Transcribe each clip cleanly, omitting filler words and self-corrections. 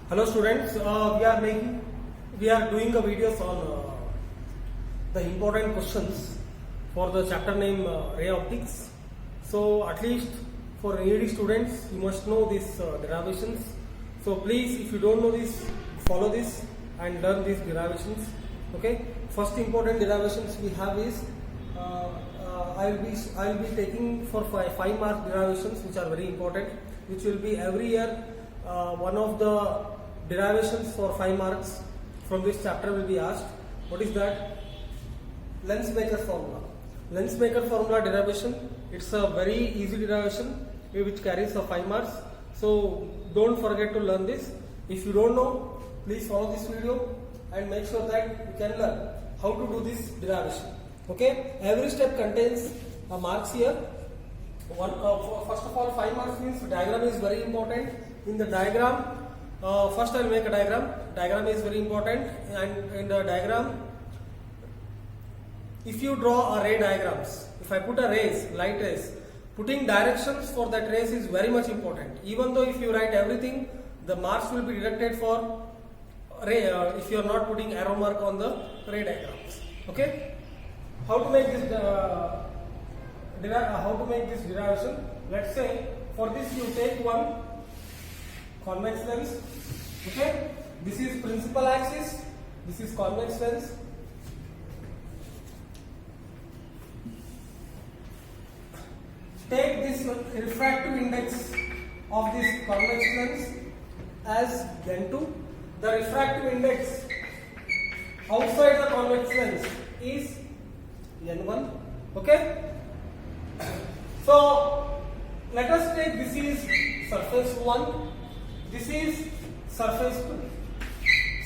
Hello students, we are doing a videos on the important questions for the chapter name ray optics. So at least for AD students you must know these derivations. So please, if you don't know this, follow this and learn these derivations. Okay. First important derivations we have is I will be taking for 5 mark derivations which are very important, which will be every year one of the derivations for 5 marks from this chapter will be asked. What is that? Lensmaker formula. Lensmaker formula derivation. It's a very easy derivation which carries 5 marks. So don't forget to learn this. If you don't know, please follow this video and make sure that you can learn how to do this derivation. Okay. Every step contains marks here. First of all, 5 marks means diagram is very important. In the diagram, first I will make a diagram. Diagram is very important, and in the diagram, if you draw a ray diagrams, if I put a rays, light rays, putting directions for that rays is very much important. Even though if you write everything, the marks will be deducted for ray if you are not putting arrow mark on the ray diagrams. Okay. How to make this derivation? Let's say for this you take one convex lens. Okay, this is principal axis, this is convex lens. Take this refractive index of this convex lens as N2. The refractive index outside the convex lens is N1. Okay. So let us take this is surface 1, this is surface 2.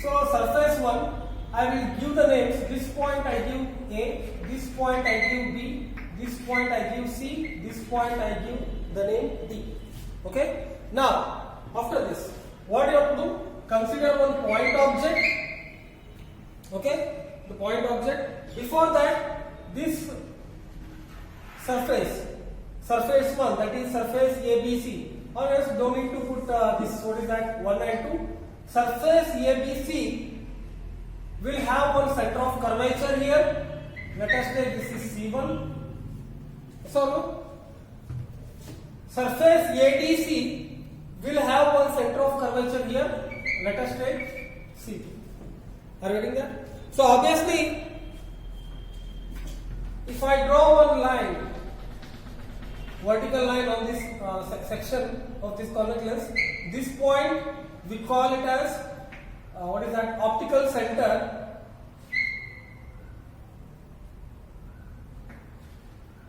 So surface 1, I will give the names. This point I give A, this point I give B, this point I give C, this point I give the name D. Okay. Now after this, what you have to do? Consider one point object. Okay, the point object. Before that, this surface 1, that is surface ABC, or else don't need to put this, what is that, 1 and 2. Surface ABC will have one center of curvature here. Let us take this is C1. So no? Surface ADC will have one center of curvature here. Let us take C2. Are you getting that? So obviously, if I draw one line, vertical line on this section of this convex lens, this point we call it as what is that? Optical center.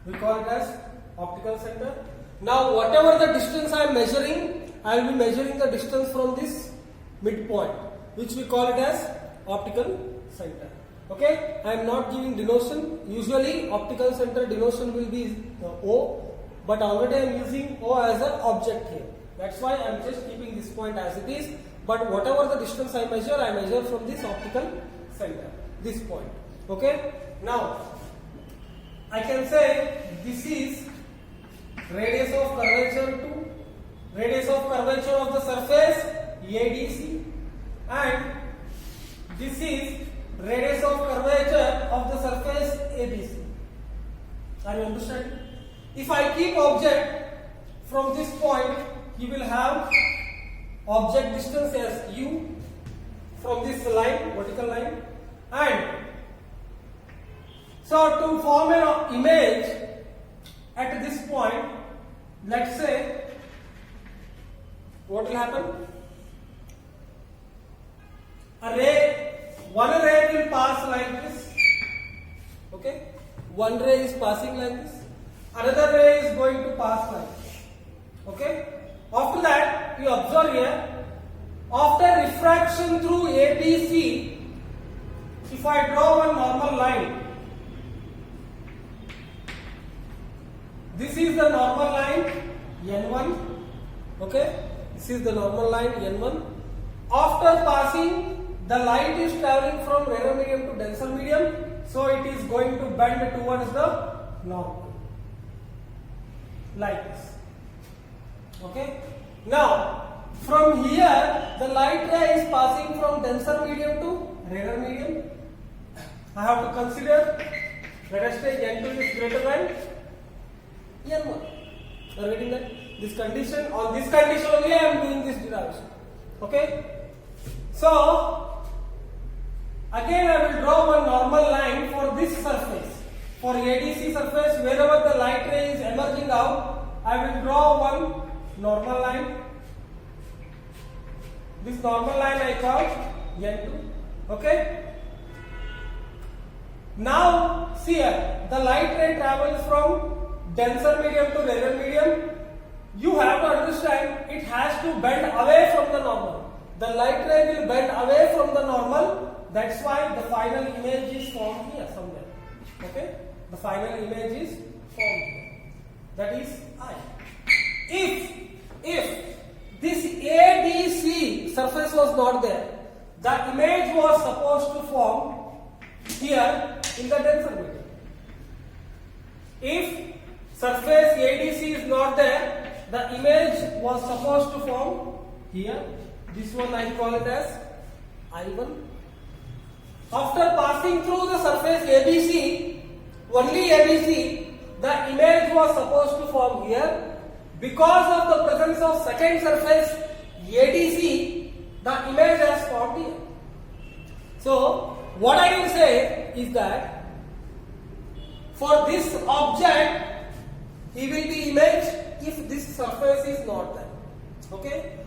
We call it as optical center. Now, whatever the distance I am measuring, I will be measuring the distance from this midpoint, which we call it as optical center. Okay, I am not giving denotation. Usually optical center denotation will be O, but already I am using O as an object here. That's why I am just keeping this point as it is. But whatever the distance I measure from this optical center, this point. Okay. Now I can say this is radius of curvature 2, radius of curvature of the surface ADC, and this is radius of curvature of the surface ABC. Are you understanding? If I keep object from this point, you will have object distance as U from this line, vertical line, and so to form an image at this point, let's say what will happen? One ray will pass like this. Okay, one ray is passing like this. Another ray is going to pass like this. Okay. After that, you observe here. After refraction through ABC, if I draw one normal line, this is the normal line N1. Okay. This is the normal line N1. After passing, the light is traveling from rarer medium to denser medium, so it is going to bend towards the north, like this. Okay. Now from here the light ray is passing from denser medium to rarer medium. I have to consider, let us say N2 is greater than N1. You are getting that? This condition, on this condition only I am doing this derivation. Okay? So, again I will draw one normal line for this surface. For ADC surface, wherever the light ray is emerging out, I will draw one normal line. This normal line I call N2. Okay? Now, see here, the light ray travels from denser medium to rarer medium. You have to understand it has to bend away from the normal. The light ray will bend away from the normal. That's why the final image is formed here somewhere. Okay? The final image is formed here. That is I. If this ADC surface was not there, the image was supposed to form here in the denser medium. If surface ADC is not there, the image was supposed to form here. This one I call it as I1. After passing through the surface ABC, only ABC, the image was supposed to form here. Because of the presence of second surface ADC, the image has formed here. So, what I will say is that for this object, he will be imaged if this surface is not there. Okay?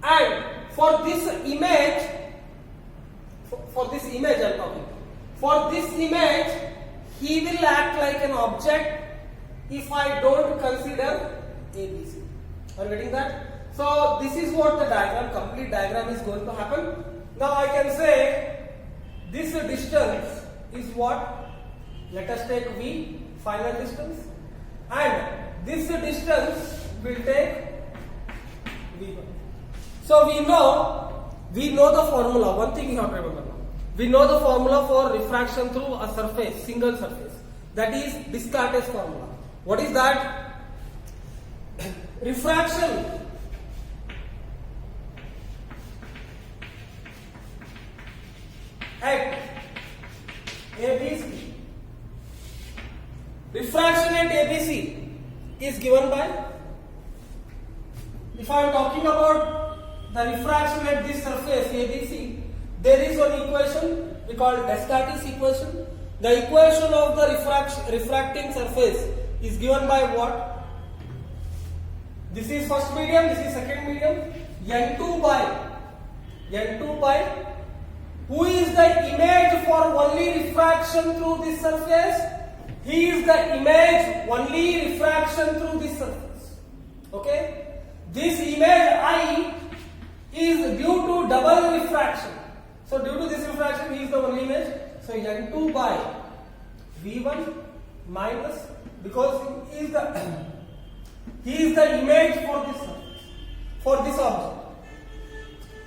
And for this image, for this image I am talking. For this image, he will act like an object if I don't consider ABC. Are you getting that? So this is what the diagram, complete diagram is going to happen. Now I can say this distance is what? Let us take V, final distance, and this distance will take V1. So we know the formula. One thing you have to remember now. We know the formula for refraction through a surface, single surface. That is Descartes' formula. What is that? Refraction at ABC. Refraction at ABC is given by, if I am talking about the refraction at this surface ABC, there is one equation we call Descartes equation. The equation of the refracting surface is given by what? This is first medium, this is second medium. N2 by who is the image for only refraction through this surface? He is the image only refraction through this surface. Okay? This image I is due to double refraction. So due to this refraction, he is the only image. So N2 by V1 minus, because he is the image for this surface, for this object,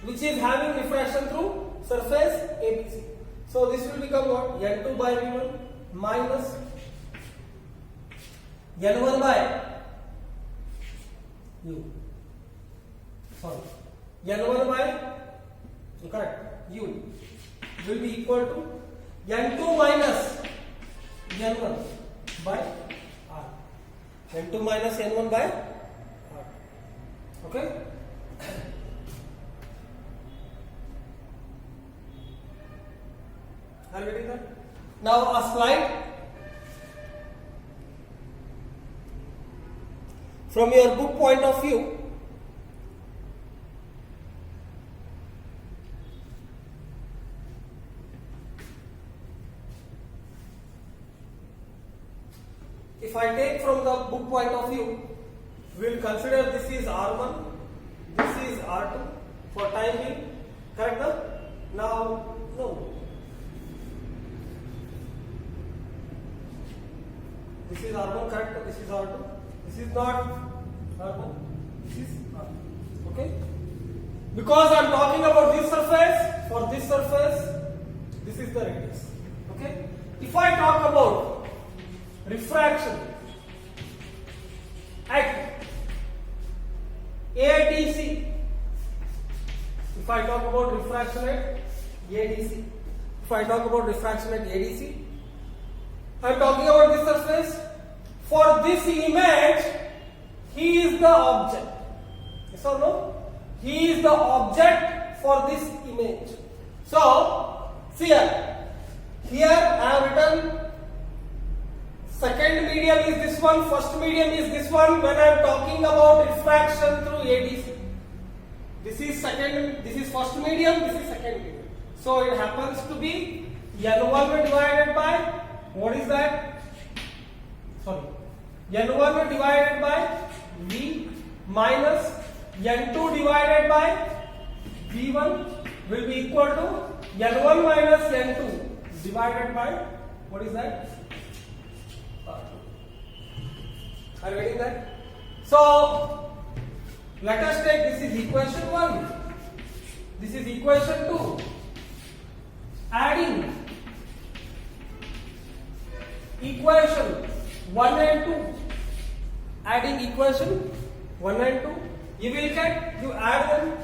which is having refraction through surface ABC. So this will become what? N2 by V1 minus N1 by U. Sorry, N1 by, correct, U will be equal to N2 minus N1 by R. N2 minus N1 by R. Okay? Are you getting that? Now a slide from your book point of view. If I take from the book point of view, we will consider this is R1, this is R2 for time being, correct? Now, no. This is R1, correct? This is R2. This is not R1, this is R2. Okay? Because I am talking about this surface, for this surface, this is the radius. Okay? If I talk about refraction at ADC, I talk about refraction at ADC, if I talk about refraction at ADC, I am talking about this surface. For this image, he is the object. Yes or no? He is the object for this image. So, see here I have written second medium is this one, first medium is this one when I am talking about refraction through ADC. This is first medium, this is second medium. So it happens to be N1 divided by, what is that? Sorry. N1 divided by V minus N2 divided by V1 will be equal to N1 minus N2 divided by, what is that? Are you getting that? So let us take, this is equation 1, this is equation 2, adding equation 1 and 2, adding equation 1 and 2, you will get, you add them.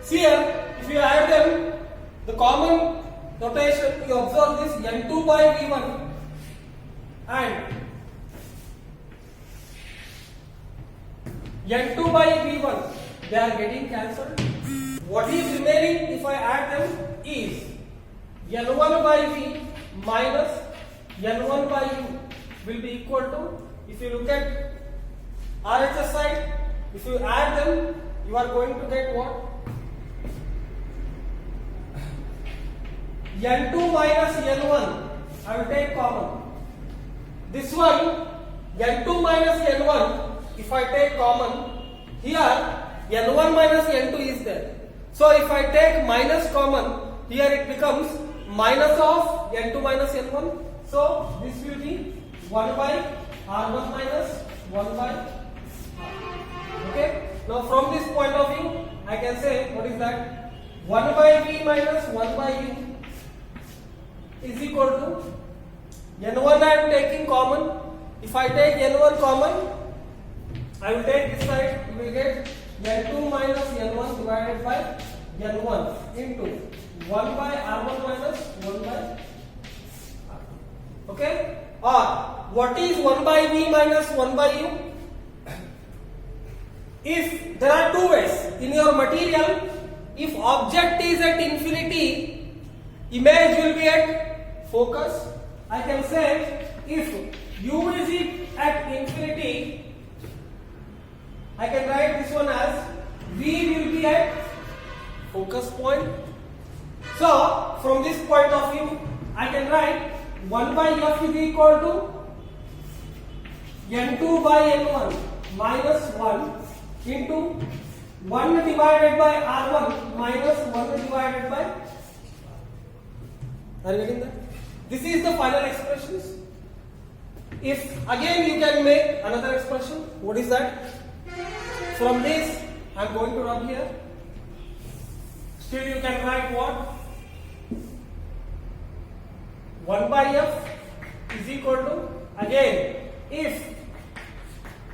See here, if you add them, the common notation, you observe this N2 by V1 and N2 by V1, they are getting cancelled. What is remaining if I add them is N1 by V minus N1 by U will be equal to, if you look at RHS side, if you add them, you are going to get what? N2 minus N1, I will take common. This one, N2 minus N1, if I take common, here N1 minus N2 is there. So if I take minus common, here it becomes minus of N2 minus N1. So this will be 1 by R1 minus 1 by R. Okay. Now from this point of view, I can say, what is that? 1 by V minus 1 by U is equal to N1 I am taking common. If I take N1 common, I will take this side, you will get N2 minus N1 divided by N1 into 1 by R1 minus 1 by R. Okay? Or what is 1 by V minus 1 by U? If there are two ways in your material, if object is at infinity, image will be at focus. I can say if U is at infinity, I can write this one as V will be at focus point. So from this point of view, I can write 1 by F is equal to N2 by N1 minus 1 into 1 divided by R1 minus 1 divided by. Are you getting that? This is the final expressions. If again you can make another expression, what is that? From this, I am going to rub here. Still you can write what? 1 by F is equal to, again, if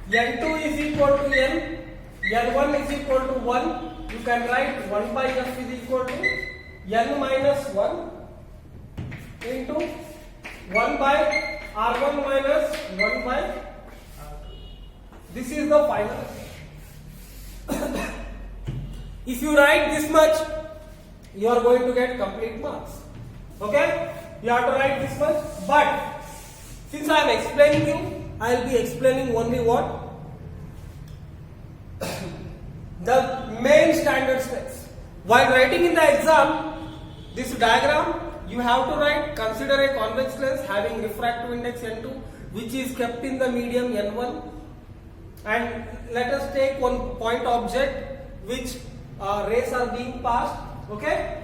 N2 is equal to N, N1 is equal to 1, you can write 1 by F is equal to N minus 1 into 1 by R1 minus 1 by R2. This is the final. If you write this much, you are going to get complete marks. Okay? You have to write this much. But since I am explaining you, I will be explaining only what? The main standard steps. While writing in the exam, this diagram, you have to write, consider a convex lens having refractive index N2, which is kept in the medium N1. And let us take one point object which rays are being passed. Okay?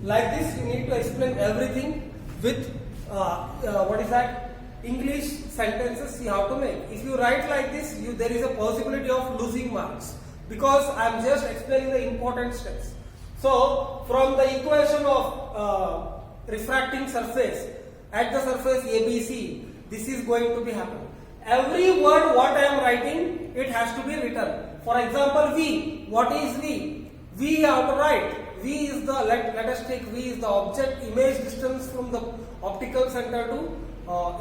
Like this, you need to explain everything with what is that? English sentences you have to make. If you write like this, there is a possibility of losing marks because I am just explaining the important steps. So, from the equation of refracting surface at the surface ABC, this is going to be happening. Every word what I am writing, it has to be written. For example, V. What is V? V you have to write. V is the, let us take V is the object image distance from the optical center to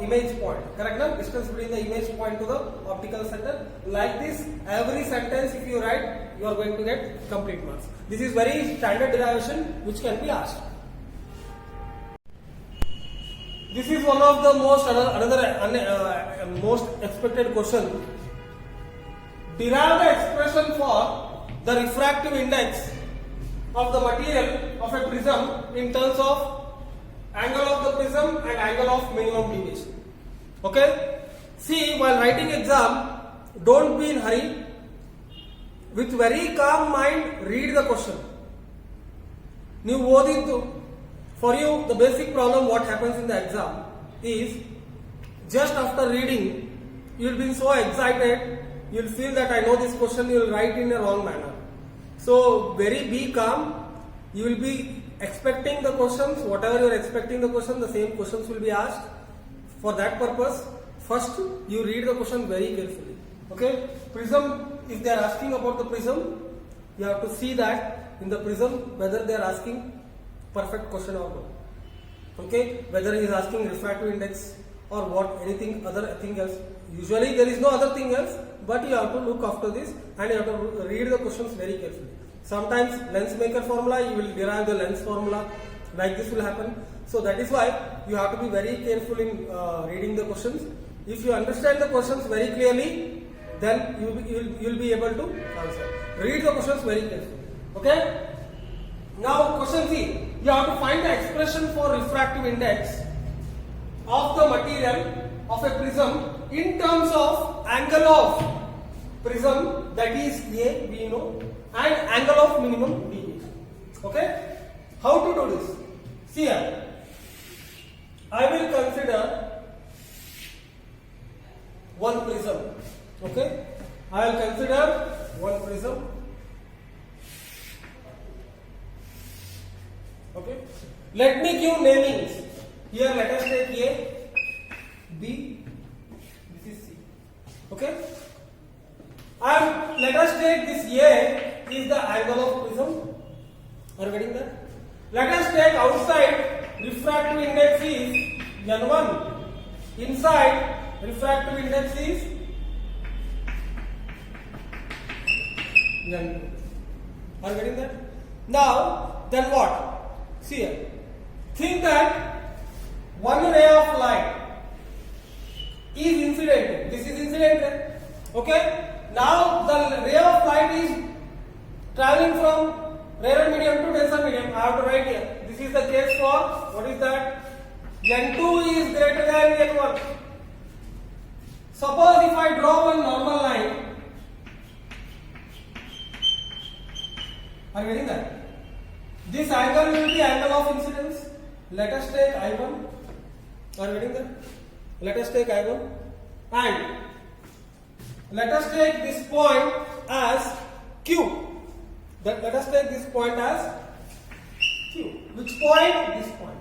image point. Correct now? Distance between the image point to the optical center. Like this, every sentence if you write, you are going to get complete marks. This is very standard derivation which can be asked. This is one of the most expected question. Derive the expression for the refractive index of the material of a prism in terms of angle of the prism and angle of minimum deviation. Okay? See, while writing exam, don't be in hurry. With very calm mind, read the question. ನೀವು ಓದಿದ್ದು, for you the basic problem what happens in the exam is just after reading you will be so excited, you will feel that I know this question, you will write in a wrong manner. So be calm, you will be expecting the questions, whatever you are expecting the question, the same questions will be asked. For that purpose, first you read the question very carefully. Okay, prism, if they are asking about the prism, you have to see that in the prism whether they are asking perfect question or not. Okay, whether he is asking refractive index or what, anything other thing else. Usually there is no other thing else, but you have to look after this and you have to read the questions very carefully. Sometimes lens maker formula, you will derive the lens formula, like this will happen. So that is why you have to be very careful in reading the questions. If you understand the questions very clearly, then you will be able to answer. Read the questions very carefully. Okay? Now question C, you have to find the expression for refractive index of the material of a prism in terms of angle of prism, that is A, we know, and angle of minimum deviation. Okay? How to do this? See here, I will consider one prism. Okay? I will consider one prism. Okay, let me give namings. Here let us take A, B, this is C. Okay, and let us take this A is the angle of prism. Are you getting that? Let us take outside refractive index is N1. Inside refractive index is N2. Are you getting that? Now, then what? See here. Think that one ray of light is incidental. This is incidental. Okay? Now the ray of light is traveling from rarer medium to denser medium. I have to write here. This is the case for, what is that? N2 is greater than N1. Suppose if I draw one normal line. Are you getting that? This angle will be angle of incidence. Let us take I1. Are you getting that? Let us take I1 and let us take this point as Q. Let us take this point as Q. Which point? This point.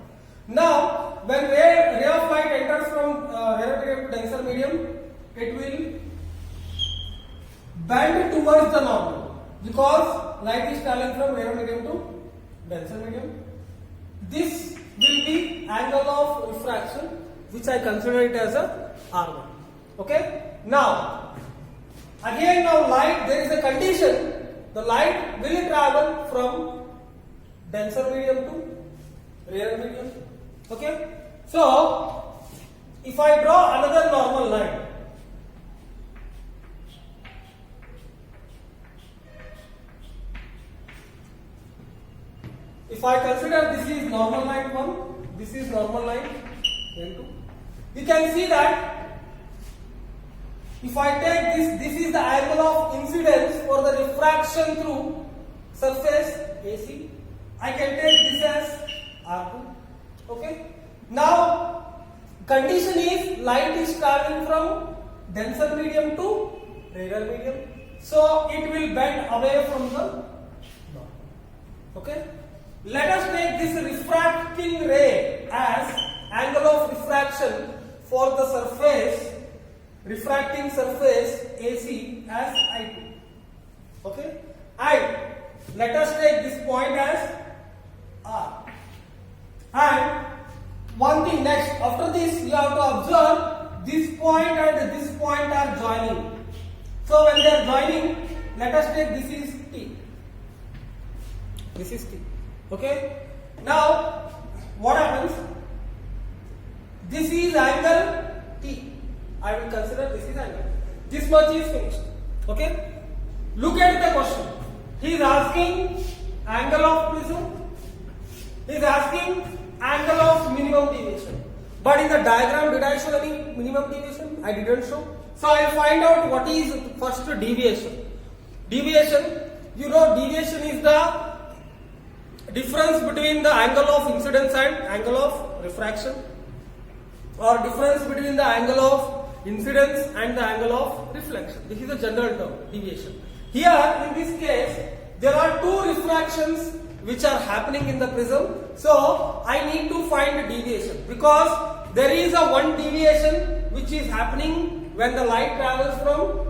Now, when ray of light enters from rarer medium to denser medium, it will bend towards the normal because light is traveling from rarer medium to denser medium. This will be angle of refraction, which I consider it as a R1. Okay? Now, again now light, there is a condition. The light will travel from denser medium to rarer medium. Okay? So, if I draw another normal line, if I consider this is normal line 1, this is normal line N2, you can see that if I take this is the angle of incidence for the refraction through surface AC. I can take this as R2. Okay. Now, condition is light is traveling from denser medium to rarer medium, so it will bend away from the normal. Okay. Let us take this refracting ray as angle of refraction for the surface, refracting surface AC as I2. Okay, and let us take this point as R. And one thing next, after this you have to observe this point and this point are joining. So when they are joining, let us take this is T. This is T. Okay. Now what happens? This is angle T. I will consider this is angle. This much is finished. Okay. Look at the question. He is asking angle of prism. He is asking angle of minimum deviation. But in the diagram, did I show any minimum deviation? I didn't show. So I will find out what is first deviation. Deviation, you know, deviation is the difference between the angle of incidence and angle of refraction, or difference between the angle of incidence and the angle of reflection. This is a general term, deviation. Here in this case, there are two refractions which are happening in the prism. So I need to find the deviation, because there is a one deviation which is happening when the light travels through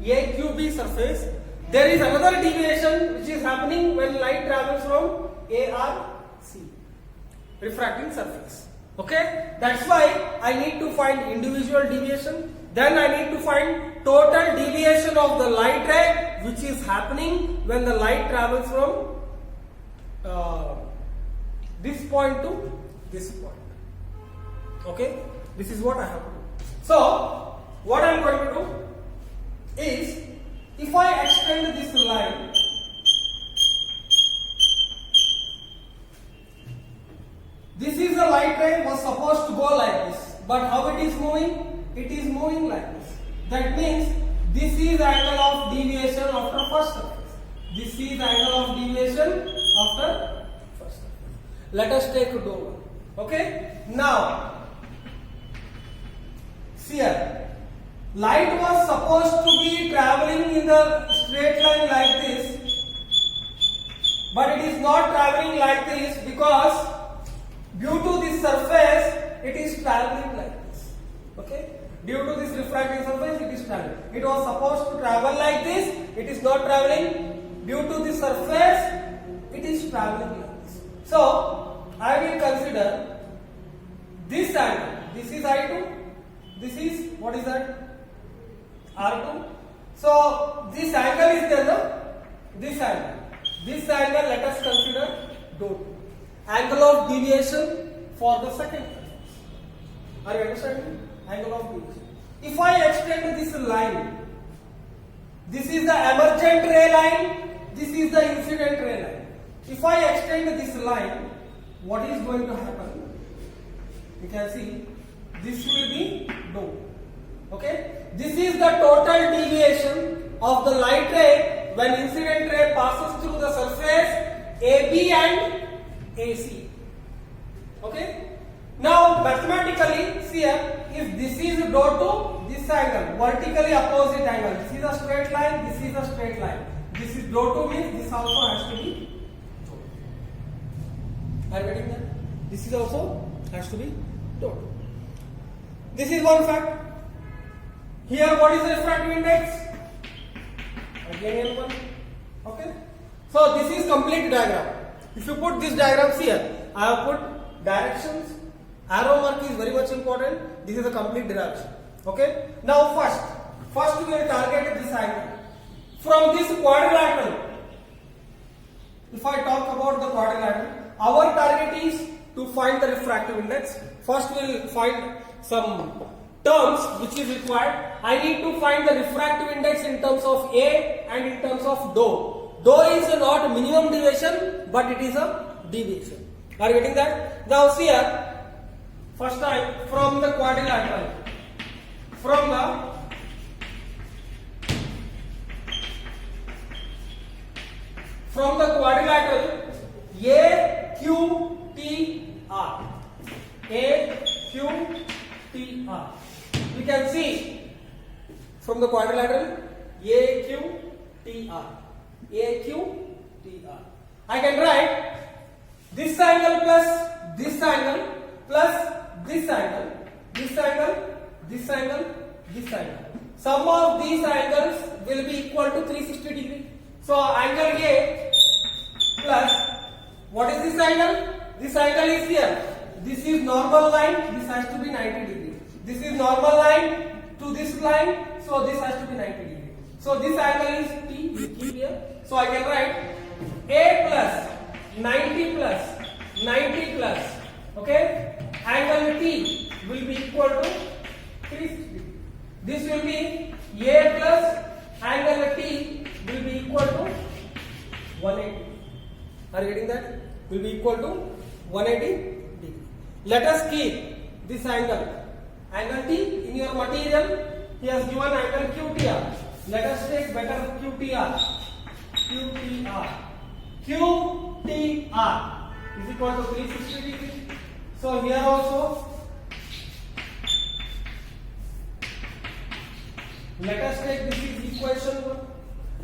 AQB surface. There is another deviation which is happening when light travels from ARC, refracting surface. Okay, that's why I need to find individual deviation. Then I need to find total deviation of the light ray which is happening when the light travels from this point to this point. Okay, this is what I have to do. So what I am going to do is, if I extend this line, this is the light ray was supposed to go like this, but how it is moving? It is moving like this. That means this is angle of deviation after first surface. This is angle of deviation after first surface. Let us take dou 1. Okay. Now, see here, light was supposed to be traveling in the straight line like this, but it is not traveling like this because due to this surface it is traveling like this. Okay. Due to this refracting surface, it is traveling. It was supposed to travel like this. It is not traveling. Due to this surface, it is traveling like this. So I will consider this angle. This is I2. This is, what is that? R2. So this angle is there, no? This angle. This angle, let us consider dou 2. Angle of deviation for the second surface. Are you understanding? Angle of deviation. If I extend this line, this is the emergent ray line, this is the incident ray line. If I extend this line, what is going to happen? You can see this will be dou. Okay? This is the total deviation of the light ray when incident ray passes through the surface AB and AC. Okay? Now mathematically, see here, if this is dou 2, this angle, vertically opposite angle, this is a straight line, this is a straight line. This is dou 2 means this also has to be dou 2. Are you getting that? This is also has to be dou 2. This is one fact. Here what is the refractive index? Again L1. Okay. So this is complete diagram. If you put this diagram here, I have put directions. Arrow mark is very much important. This is a complete direction. Okay. Now first we will target this angle. From this quadrilateral, if I talk about the quadrilateral, our target is to find the refractive index. First we will find some terms which is required. I need to find the refractive index in terms of A and in terms of dou. Dou is not minimum deviation, but it is a deviation. Are you getting that? Now see here. First time from the quadrilateral, from the quadrilateral AQTR, AQTR. We can see from the quadrilateral AQTR, AQTR. I can write this angle plus this angle plus this angle, this angle, this angle, this angle. sum of these angles will be equal to 360 degree. So angle A plus, what is this angle? This angle is here. This is normal line, this has to be 90 degree. This is normal line to this line, so this has to be 90 degree. So this angle is T, we keep here. So I can write A plus 90 plus 90 plus, okay, angle T will be equal to 360. This will be A plus angle T will be equal to 180. Are you getting that? Will be equal to 180 degree. Let us keep this angle. Angle T in your material, he has given angle QTR. Let us take better QTR. QTR. QTR is equal to 360 degree. So here also, let us take this is equation 1.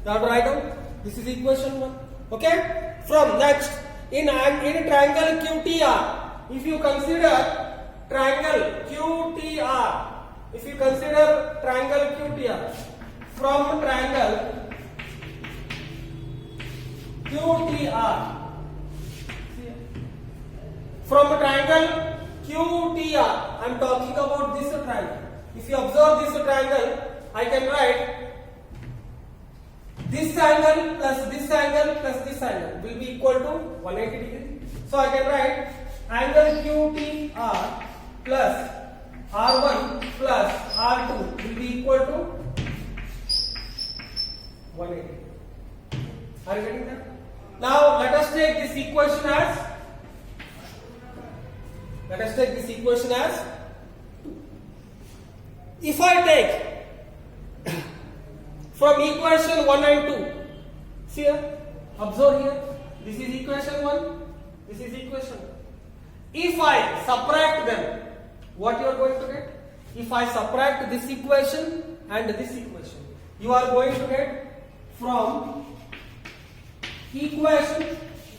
You have to write down. This is equation 1. Okay? From next, in triangle QTR, if you consider triangle QTR, from triangle QTR, I am talking about this triangle. If you observe this triangle, I can write this angle plus this angle plus this angle will be equal to 180 degree. So I can write angle QTR plus R1 plus R2 will be equal to 180. Are you getting that? Now let us take this equation as, if I take from equation 1 and 2, see here, observe here, this is equation 1, this is equation 1. If I subtract them, what you are going to get? If I subtract this equation and this equation, you are going to get from equation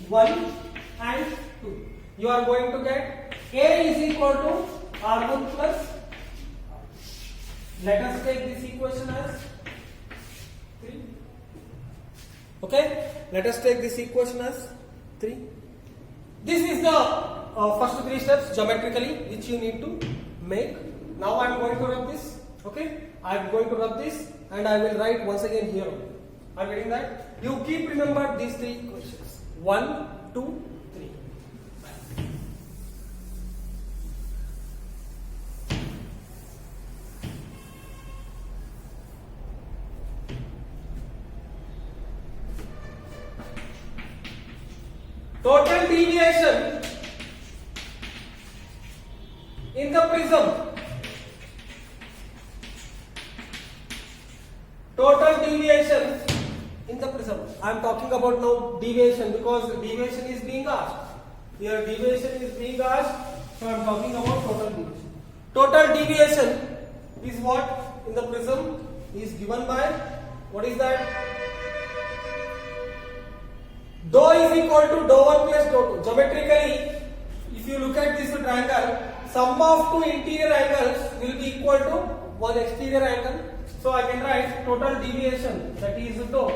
1 and 2, you are going to get A is equal to R1 plus. Let us take this equation as 3. Okay, let us take this equation as 3. This is the first 3 steps geometrically which you need to make. Now I am going to rub this. Okay, I am going to rub this and I will write once again here. Are you getting that? You keep remember these 3 equations. 1, 2, 3. Total deviation in the prism. Total deviation in the prism. I am talking about now deviation because deviation is being asked. Here deviation is being asked, so I am talking about total deviation. Total deviation is what in the prism is given by, what is that? Dou is equal to dou 1 plus dou 2. Geometrically, if you look at this triangle, sum of 2 interior angles will be equal to 1 exterior angle. So I can write total deviation, that is dou,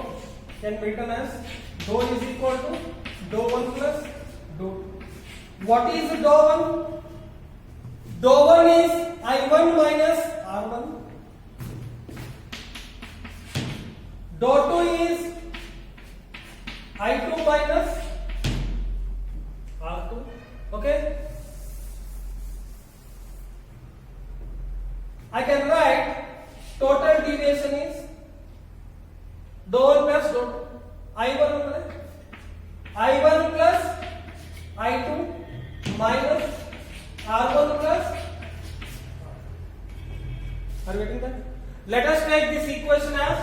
can be written as dou is equal to dou 1 plus dou 2. What is dou 1? Dou 1 is I1 minus R1. Dou 2 is I2 minus R2. Okay? I can write total deviation is dou 1 plus dou 2. I1 plus I2 minus R1 plus. Are you getting that? Let us take this equation as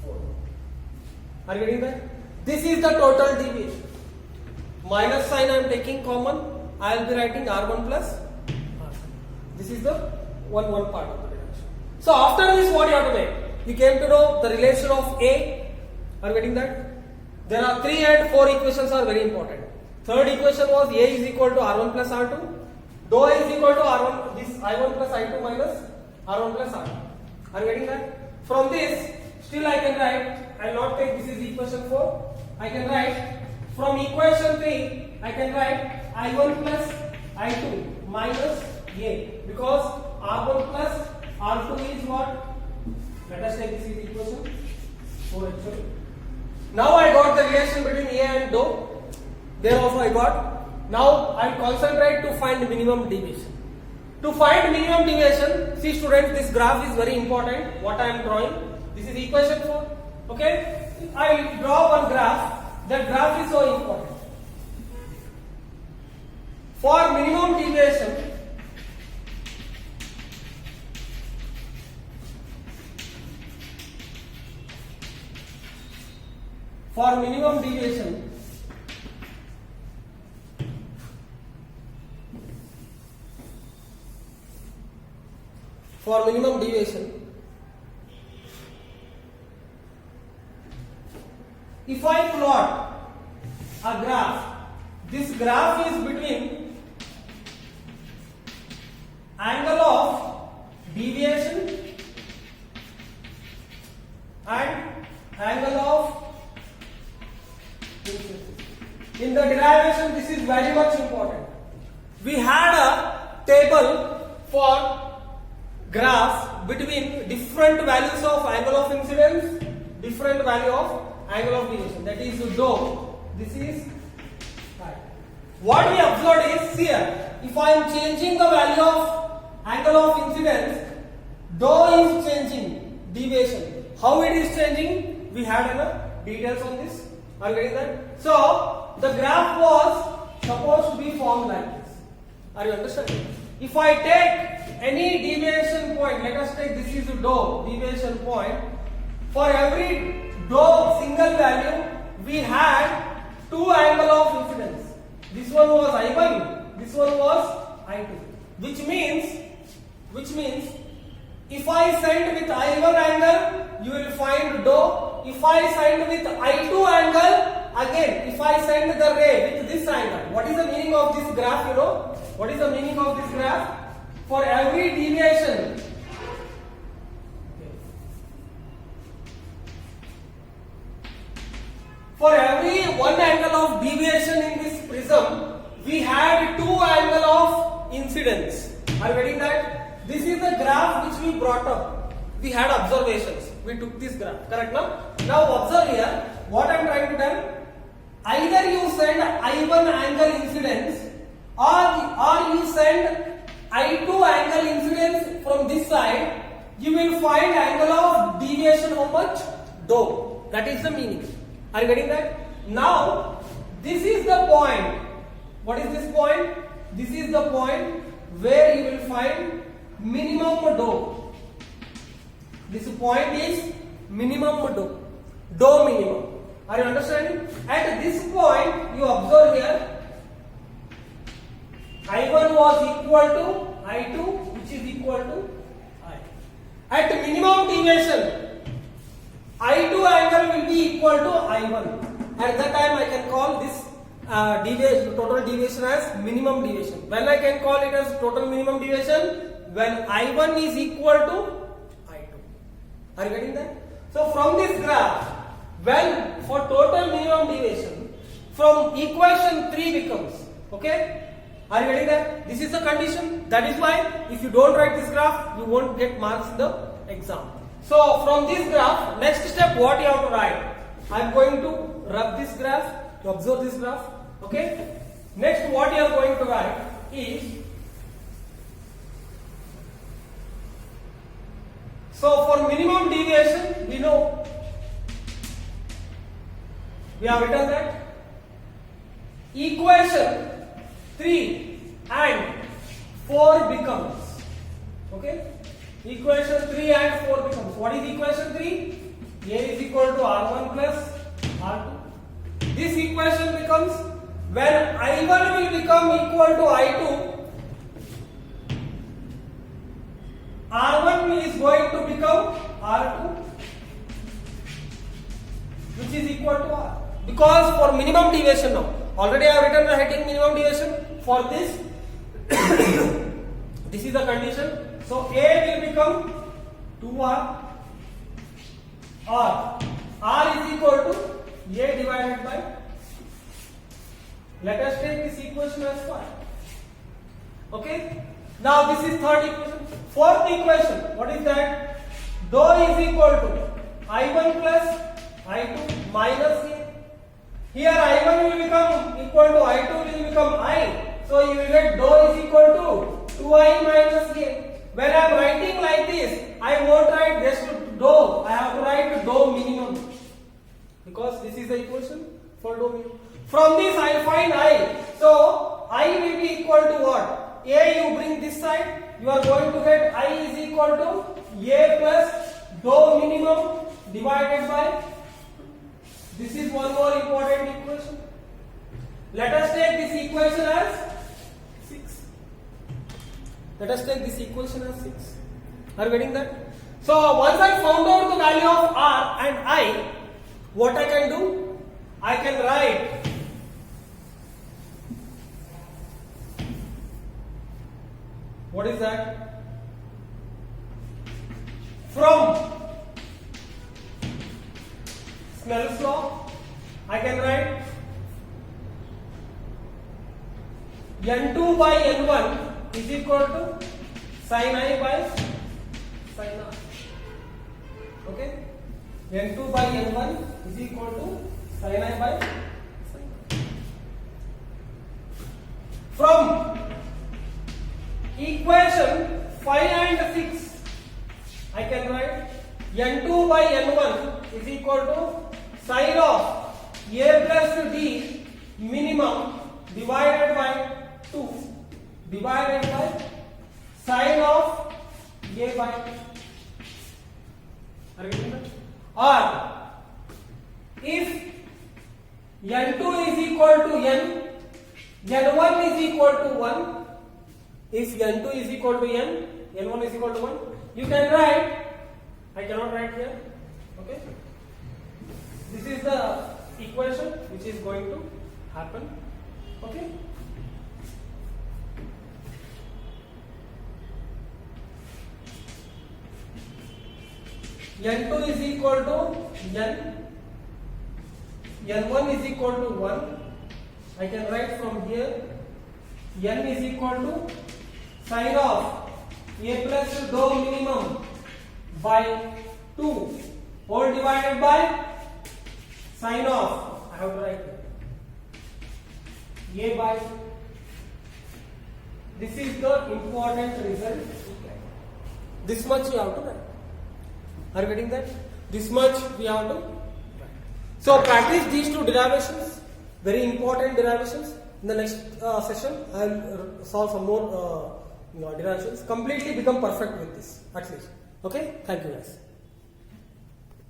4. Are you getting that? This is the total deviation. Minus sign I am taking common. I will be writing R1 plus R2. This is the one part of the relation. So after this, what you have to make? We came to know the relation of A. Are you getting that? There are 3 and 4 equations are very important. Third equation was A is equal to R1 plus R2. Dou is equal to R1, this I1 plus I2 minus R1 plus R2. Are you getting that? From this, still I can write, I will not take this is equation 4. I can write from equation 3, I can write I1 plus I2 minus A, because R1 plus R2 is what? Let us take this is equation 4 actually. Now I got the relation between A and dou. There also I got. Now I will concentrate to find minimum deviation. To find minimum deviation, see students, this graph is very important. What I am drawing, this is equation 4. Okay, I will draw one graph. That graph is so important. For minimum deviation, for minimum deviation, if I plot a graph, this graph is between angle of deviation and angle of incidence. In the derivation, this is very much important. We had a table for graph between different values of angle of incidence, different value of angle of deviation, that is dou. This is right. What we observed is here, if I am changing the value of angle of incidence, dou is changing, deviation. How it is changing? We had details on this. Are you getting that? So the graph was supposed to be formed like this. Are you understanding? If I take any deviation point, let us take this is dou, deviation point. For every dou single value, we had two angle of incidence. This one was I1, this one was I2. Which means, if I send with I1 angle, you will find dou. If I send with I2 angle, again, if I send the ray with this angle, what is the meaning of this graph? You know, what is the meaning of this graph? For every deviation, for every one angle of deviation in this prism, we had two angle of incidence. Are you getting that? This is the graph which we brought up. We had observations. We took this graph. Correct now? Now observe here. What I am trying to tell. Either you send I1 angle incidence or you send I2 angle incidence from this side. You will find angle of deviation how much? Dou. That is the meaning. Are you getting that? Now, this is the point. What is this point? This is the point where you will find minimum dou. This point is minimum dou. Dou minimum. Are you understanding? At this point, you observe here, I1 was equal to I2, which is equal to I. At minimum deviation, I2 angle will be equal to I1. At that time, I can call this deviation, total deviation as minimum deviation. When I can call it as total minimum deviation? When I1 is equal to I2. Are you getting that? So from this graph, when for total minimum deviation, from equation 3 becomes, okay? Are you getting that? This is the condition. That is why if you don't write this graph, you won't get marks in the exam. So from this graph, next step what you have to write? I am going to rub this graph, to observe this graph. Okay? Next what you are going to write is, so for minimum deviation, we know, we have written that equation 3 and 4 becomes, okay? Equation 3 and 4 becomes, what is equation 3? A is equal to R1 plus R2. This equation becomes, when I1 will become equal to I2, R1 is going to become R2, which is equal to R. Because for minimum deviation now, already I have written the heading minimum deviation for this. This is the condition. So A will become 2R or R is equal to A divided by. Let us take this equation as 5. Okay. Now this is third equation. Fourth equation, what is that? Dou is equal to I1 plus I2 minus A. Here I1 will become equal to I2 will become I. So you will get dou is equal to 2I minus A. When I am writing like this, I won't write just dou. I have to write dou minimum. Because this is the equation for dou minimum. From this I will find I. So I will be equal to what? A you bring this side, you are going to get I is equal to A plus dou minimum divided by. This is one more important equation. Let us take this equation as 6. Let us take this equation as 6. Are you getting that? So once I found out the value of R and I, what I can do? I can write what is that? From Snell's law, I can write N2 by N1 is equal to sin I by sin R. Okay? N2 by N1 is equal to sin I by sin R. From equation 5 and 6, I can write N2 by N1 is equal to sin of A plus D minimum divided by 2 divided by sin of A by 2. Are you getting that? Or if N2 is equal to N, N1 is equal to 1. If N2 is equal to N, N1 is equal to 1, you can write, I cannot write here, okay. This is the equation which is going to happen, okay. N2 is equal to N, N1 is equal to 1, I can write from here, N is equal to sin of A plus dou minimum by 2 whole divided by sin of, I have to write A by 2. This is the important result. This much you have to write. Are you getting that? This much we have to write. So practice these two derivations, very important derivations. In the next session, I will solve some more derivations. Completely become perfect with this, at least. Okay? Thank you guys.